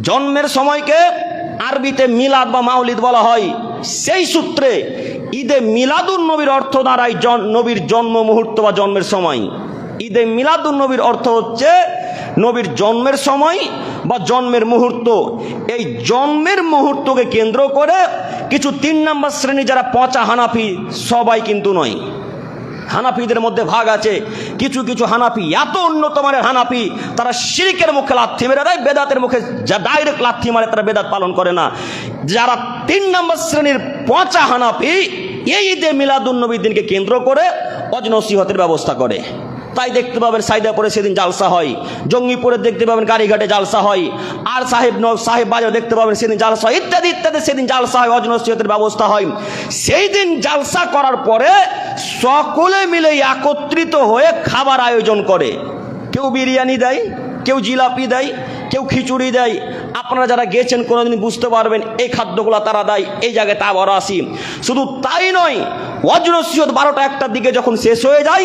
জন্মের সময়কে আরবিতে মিলাদ বা মাউলিদ বলা হয়। সেই সূত্রে ঈদে মিলাদুন নবীর অর্থ দাঁড়ায় নবীর জন্ম মুহূর্ত বা জন্মের সময়। ঈদে মিলাদুন নবীর অর্থ হচ্ছে নবীর জন্মের সময় বা জন্মের মুহূর্ত। এই জন্মের মুহূর্তকে কেন্দ্র করে কিছু 3 নম্বর শ্রেণী যারা পচা হানাফি, সবাই কিন্তু নয়, হানাফিদের মধ্যে ভাগ আছে। কিছু কিছু হানাফি এত উন্নত মানের হানাফি, তারা শিরকের মুখে লাথি মেরে দেয়, বেদাতের মুখে যা ডাইরেক্ট লাথি মারে, তারা বেদাত পালন করে না। যারা 3 নম্বর শ্রেণীর পচা হানাফি, এই ঈদে মিলাদুন নবীর দিনকে কেন্দ্র করে ওয়াজ নসিহতের ব্যবস্থা করে। তাই দেখতে পাবেন সাইদাপুরে সেদিন জালসা হয়, জঙ্গিপুরে দেখতে পাবেন গাড়িঘাটে জালসা হয়, আর সাহেব বাজার দেখতে পাবেন সেদিন জালসা হয়, ইত্যাদি ইত্যাদি সেদিন জালসা হয়, ওয়াজ নসিহতের ব্যবস্থা হয়। সেই দিন জালসা করার পরে সকলে মিলে একত্রিত হয়ে খাবার আয়োজন করে। কেউ বিরিয়ানি দেয়, কেউ জিলাপি দেয়, কেউ খিচুড়ি দেয়। আপনারা যারা গেছেন কোনোদিন বুঝতে পারবেন এই খাদ্যগুলো তারা দেয়। এই জায়গায় তা বড় আসি। শুধু তাই নয়, ওয়াজ নসিহত 12টা 1টার দিকে যখন শেষ হয়ে যায়,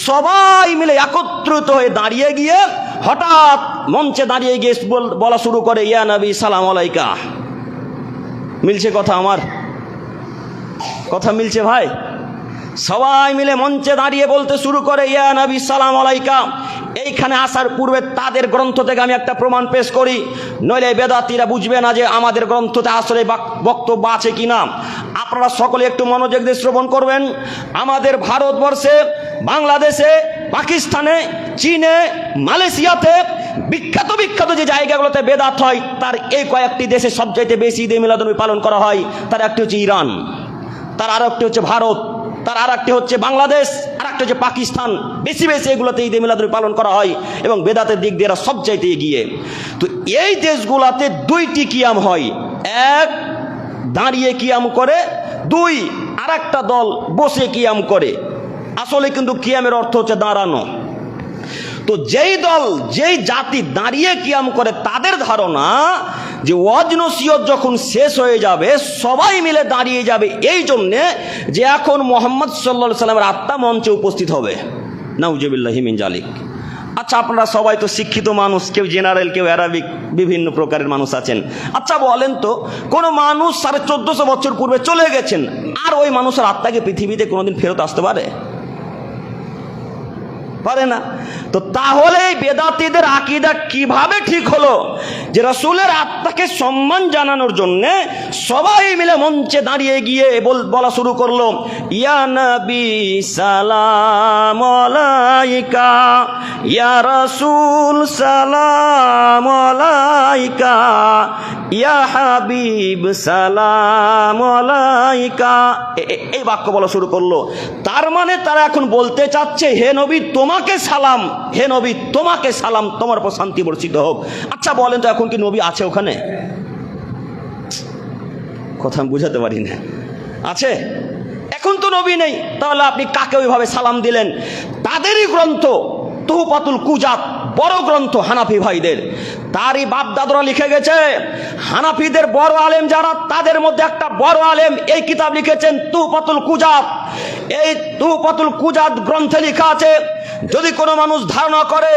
সবাই মিলে একত্রিত হয়ে দাঁড়িয়ে গিয়ে হঠাৎ মঞ্চে দাঁড়িয়ে গিয়ে বলা শুরু করে, ইয়া নবী সালাম আলাইকা। মিলছে কথা? আমার কথা মিলছে ভাই? সবাই মিলে মঞ্চে দাঁড়িয়ে বলতে শুরু করে, ইয়া নবী সালাম আলাইকা। এইখানে আসার পূর্বে তাদের গ্রন্থ থেকে আমি একটা প্রমাণ পেশ করি, নইলে বেদাতীরা বুঝবে না যে আমাদের গ্রন্থতে আসলে বক্তব্য আছে কিনা। আপনারা সকলে একটু মনোযোগ দিয়ে শ্রবণ করবেন। আমাদের ভারতবর্ষে, বাংলাদেশে, পাকিস্তানে, চীনে, মালয়েশিয়াতে বিখ্যাত বিখ্যাত যে জায়গাগুলোতে বেদাত হয়, তার এই কয়েকটি দেশে সবচাইতে বেশি ঈদে মিলাদুন নবী পালন করা হয়। তার একটি হচ্ছে ইরান, তার আর একটি হচ্ছে ভারত, তার আর একটি হচ্ছে বাংলাদেশ, আর একটা হচ্ছে পাকিস্তান। বেশি বেশি এগুলোতে ঈদে মিলাদুন নবী পালন করা হয় এবং বেদাতের দিক দিয়ে এরা সবচাইতে এগিয়ে। তো এই দেশগুলোতে 2টি কিয়াম হয়। এক, দাঁড়িয়ে কিয়াম করে। 2, আর একটা দল বসে কিয়াম করে। আসলে কিন্তু কিয়ামের অর্থ হচ্ছে দাঁড়ানো। তো যেই দল, যেই জাতি দাঁড়িয়ে কিয়াম করে, তাদের ধারণা যে ওয়াজ নসিহত যখন শেষ হয়ে যাবে সবাই মিলে দাঁড়িয়ে যাবে, এই জন্যে যে এখন মুহাম্মদ সাল্লাল্লাহু আলাইহি সাল্লামের আত্মা মঞ্চে উপস্থিত হবে। নাউজুবিল্লাহি মিন জালিক। আচ্ছা, আপনারা সবাই তো শিক্ষিত মানুষ, কেউ জেনারেল, কেউ অ্যারাবিক, বিভিন্ন প্রকারের মানুষ আছেন। আচ্ছা বলেন তো, কোনো মানুষ 1450 বছর পূর্বে চলে গেছেন, আর ওই মানুষের আত্মাকে পৃথিবীতে কোনোদিন ফেরত আসতে পারে? পারে না। তো তাহলে এই বেদাতীদের আকীদা কিভাবে ঠিক হলো যে রাসূলের আত্মাকে সম্মান জানানোর জন্য সবাই মিলে মঞ্চে দাঁড়িয়ে গিয়ে বলা শুরু করলো, ইয়া নবী সালাম আলাইকা, ইয়া রাসূল সালাম আলাইকা, ইয়া হাবিব সালাম আলাইকা। এই বাক্য বলা শুরু করলো। তার মানে তারা এখন বলতে চাচ্ছে, হে নবী তোমাকে সালাম, হে নবী তোমাকে সালাম, তোমার উপর শান্তি বর্ষিত হোক। আচ্ছা বলেন তো, এখন কি নবী আছে ওখানে? কথা আমি বুঝাতে পারি না। আছে? এখন তো নবী নেই, তাহলে আপনি কাকে ওইভাবে সালাম দিলেন? তাদেরই গ্রন্থ তুহফাতুল কুজাত, বড় গ্রন্থ হানাফি ভাইদের, তারই বাপ দাদুরা লিখে গেছে। হানাফিদের বড় আলেম যারা, তাদের মধ্যে একটা বড় আলেম এই কিতাব লিখেছেন তুহফাতুল কুজাত। এই তুহফাতুল কুজাত গ্রন্থে লেখা আছে, যদি কোনো মানুষ ধারণা করে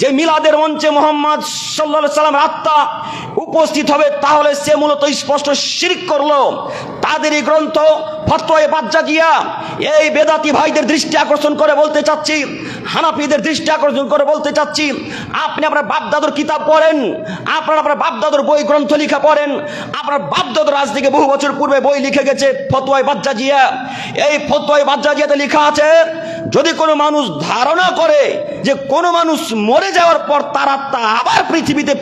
যে মিলাদের মঞ্চে মুহাম্মদ সাল্লাল্লাহু আলাইহি সাল্লামের আত্মা উপস্থিত হবে, তাহলে সে মূলত স্পষ্ট শিরক করলো। তাদেরই গ্রন্থ ফতোয়ায়ে বাজ্জাজিয়া, এই বেদাতি ভাইদের দৃষ্টি আকর্ষণ করে বলতে চাচ্ছি, হানাফিদের দৃষ্টি আকর্ষণ করে বলতে চাচ্ছি, আপনি আপনার বাপদাদুর কিতাব পড়েন, আপনার বাপদাদুর বই গ্রন্থ লিখা পড়েন। আপনার বাপদাদুর আজ থেকে বহু বছর পূর্বে বই লিখে গেছে ফতোয়ায়ে বাজ্জাজিয়া। এই ফতোয়ায়ে বাজ্জাজিয়াতে লেখা আছে, যদি কোনো মানুষ ধারণা করে যে কোনো মানুষ মরে যাওয়ার পর তার আত্মা আবার পৃথিবীতে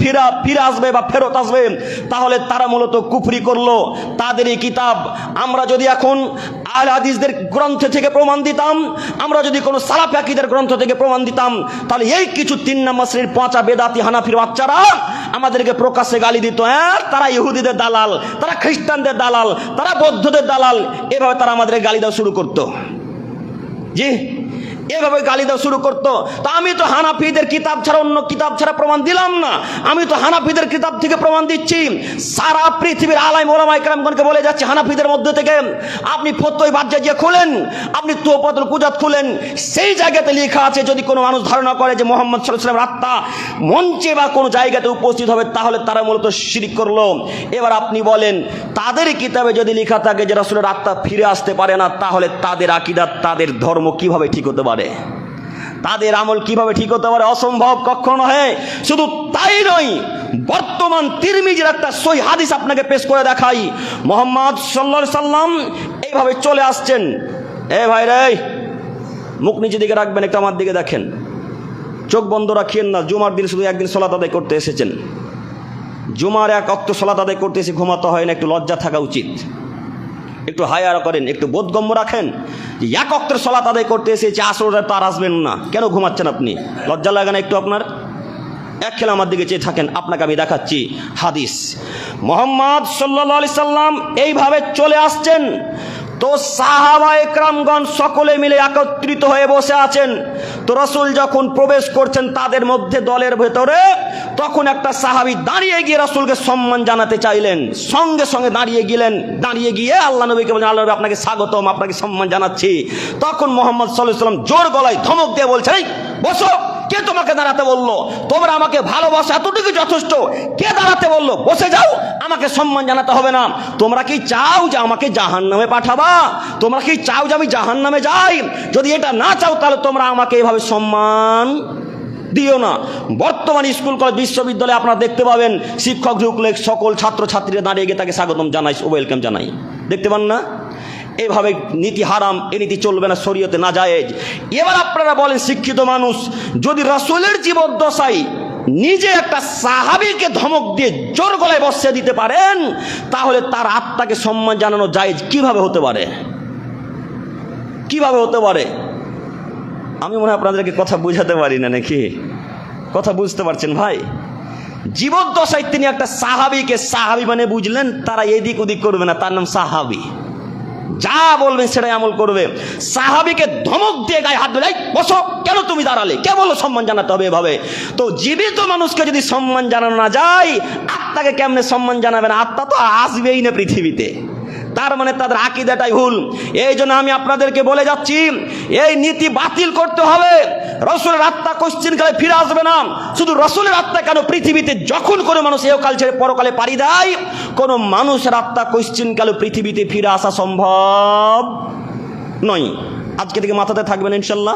ফিরে আসবে বা ফেরত আসবে, তাহলে তারা মূলত কুফরি করলো। তাদের এই কিতাব আমরা যদি এখন আহলে হাদিসদের গ্রন্থ থেকে প্রমাণ দিতাম, আমরা যদি কোনো সালাফি আকীদার গ্রন্থ থেকে প্রমাণ দিতাম, তাহলে এই কিছু 3 নম্বর শ্রেণীর পচা বেদাতি হানাফির বাচ্চারা আমাদেরকে প্রকাশ্যে গালি দিত, হ্যাঁ তারা ইহুদিদের দালাল, তারা খ্রিস্টানদের দালাল, তারা বৌদ্ধদের দালাল, এভাবে তারা আমাদের গালি দেওয়া শুরু করতো। জি, এভাবে গালি দেওয়া শুরু করতো। তা আমি তো হানাফিদের কিতাব ছাড়া অন্য কিতাব ছাড়া প্রমাণ দিলাম না, আমি তো হানাফিদের কিতাব থেকে প্রমাণ দিচ্ছি। সারা পৃথিবীর আলেম ওলামা ইকরামগণকে বলে যাচ্ছে, হানাফিদের মধ্যে থেকে আপনি ফতোয়া বাজ্জাজিয়া খুলেন, আপনি তুহফাতুল কুজাত খুলেন, সেই জায়গাতে লেখা আছে যদি কোনো মানুষ ধারণা করে যে মুহাম্মদ সাল্লাল্লাহু আলাইহি ওয়াসাল্লামের আত্মা মঞ্চে বা কোনো জায়গাতে উপস্থিত হবে, তাহলে তারা মূলত শিরক করলো। এবার আপনি বলেন, তাদের কিতাবে যদি লেখা থাকে যে রাসূলের আত্মা ফিরে আসতে পারে না, তাহলে তাদের আকীদা, তাদের ধর্ম কিভাবে ঠিক হতে পারে? তাদের আমল কিভাবে ঠিক হতে পারে? অসম্ভব, কখনো নয়। শুধু তাই নয়, বর্তমান তিরমিজির একটা সহিহ হাদিস আপনাকে পেশ করে দেখাই। মুহাম্মদ সাল্লাল্লাহু আলাইহি সাল্লাম এইভাবে চলে আসছেন। এ ভাই রে, মুখ নিচের দিকে রাখবেন, একটু আমার দিকে দেখেন, চোখ বন্ধ রাখিয়েন না। জুমার দিন শুধু একদিন সালাত আদায় করতে এসেছেন, জুমার এক ওয়াক্ত সালাত আদায় করতে এসে ঘুমাতে হয় না, একটু লজ্জা থাকা উচিত, একটু হায়া করেন, একটু বোধগম্য রাখেন। এক ওয়াক্তের সালাত আদায় করতে এসেছে, আসরে তো আর আসবেন না, কেন ঘুমাচ্ছেন আপনি? লজ্জা লাগে না একটু আপনার? এক খেলা আমার দিকে চেয়ে থাকেন, আপনাকে আমি দেখাচ্ছি হাদিস। মুহাম্মদ সাল্লাল্লাহু আলাইহি সাল্লাম এইভাবে চলে আসছেন, তো সাহাবা একরামগণ সকলে মিলে একত্রিত হয়ে বসে আছেন। তো রাসূল যখন প্রবেশ করছেন তাদের মধ্যে, দলের ভেতরে, তখন একটা সাহাবী দাঁড়িয়ে গিয়ে রাসূলকে সম্মান জানাতে চাইলেন। সঙ্গে সঙ্গে দাঁড়িয়ে গিয়ে আল্লাহ নবীকে বলেন, আল্লাহ নবী আপনাকে স্বাগতম, আপনাকে সম্মান জানাচ্ছি। তখন মুহাম্মদ সাল্লাল্লাহু আলাইহি সাল্লাম জোর গলায় ধমক দিয়ে বলছেন, এই বসো, কে তোমাকে দাঁড়াতে বললো? তোমরা আমাকে ভালোবাসো, এতটুকু যথেষ্ট। কে দাঁড়াতে বললো? বসে যাও, আমাকে সম্মান জানাতে হবে না। তোমরা কি চাও যে আমাকে জাহান্নামে পাঠাবা? তোমরা কি চাও যে আমি জাহান্নামে যাই? যদি এটা না চাও, তাহলে তোমরা আমাকে এভাবে সম্মান দিও না। বর্তমান স্কুল কলেজ বিশ্ববিদ্যালয়ে আপনারা দেখতে পাবেন, শিক্ষক ঢুকলে সকল ছাত্রছাত্রীরা দাঁড়িয়ে গিয়ে তাকে স্বাগতম জানাই, ওয়েলকাম জানাই, দেখতে পান না? এভাবে নীতি হারাম, এ নীতি চলবে না, শরীয়তে নাজায়েজ। এবার আপনারা বলেন, শিক্ষিত মানুষ, যদি রাসূলের জীবদ্দশায় নিজে একটা সাহাবীকে ধমক দিয়ে জোর গলায় বসিয়ে দিতে পারেন, তাহলে তার আত্মাকে সম্মান জানানো জায়েজ কিভাবে হতে পারে? কিভাবে হতে পারে? আমি মনে হয় আপনাদেরকে কথা বুঝাতে পারি না, নাকি? কথা বুঝতে পারছেন ভাই? জীবদ্দশায় তিনি একটা সাহাবীকে, সাহাবী মানে বুঝলেন, তারা এদিক ওদিক করবে না, তার নাম সাহাবী, যা বলবেন সেটাই আমল করবে। সাহাবীকে ধমক দিয়ে গায়ে হাত ধরে, বসো, কেন তুমি দাঁড়ালে? কে বললো সম্মান জানাতে হবে এভাবে? তো জীবিত মানুষকে যদি সম্মান জানানো না যায়, আত্মাকে কেমনে সম্মান জানাবেন? আত্মা তো আসবেই না পৃথিবীতে। তার মানে তাদের আকীদাটাই ভুল। এই জন্য আমি আপনাদেরকে বলে যাচ্ছি, এই নীতি বাতিল করতে হবে। রাসূলের আত্মা কোশ্চিনকালে ফিরে আসবে না। শুধু রাসূলের আত্মা কেন, পৃথিবীতে যখন কোনো মানুষ এহকাল ছেড়ে পরকালে পাড়ি দেয়, কোনো মানুষের আত্মা কোশ্চিনকালে পৃথিবীতে ফিরে আসা সম্ভব নয়। আজকে থেকে মাথাতে থাকবেন ইনশাল্লাহ।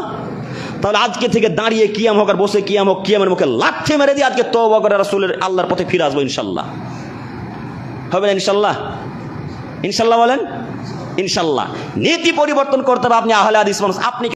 তাহলে আজকে থেকে দাঁড়িয়ে কিয়াম হোক আর বসে কিয়াম হোক, কিয়ামের মুখে লাথি মেরে দিয়ে আজকে তওবা করে রাসূলের আল্লাহর পথে ফিরে আসবো ইনশাল্লাহ। হবে না ইনশাল্লাহ? ইনশাল্লাহ বলেন ইনশাল্লাহ। নীতি পরিবর্তন করতে হবে। আপনি আহলে হাদিস মানুষ, আপনি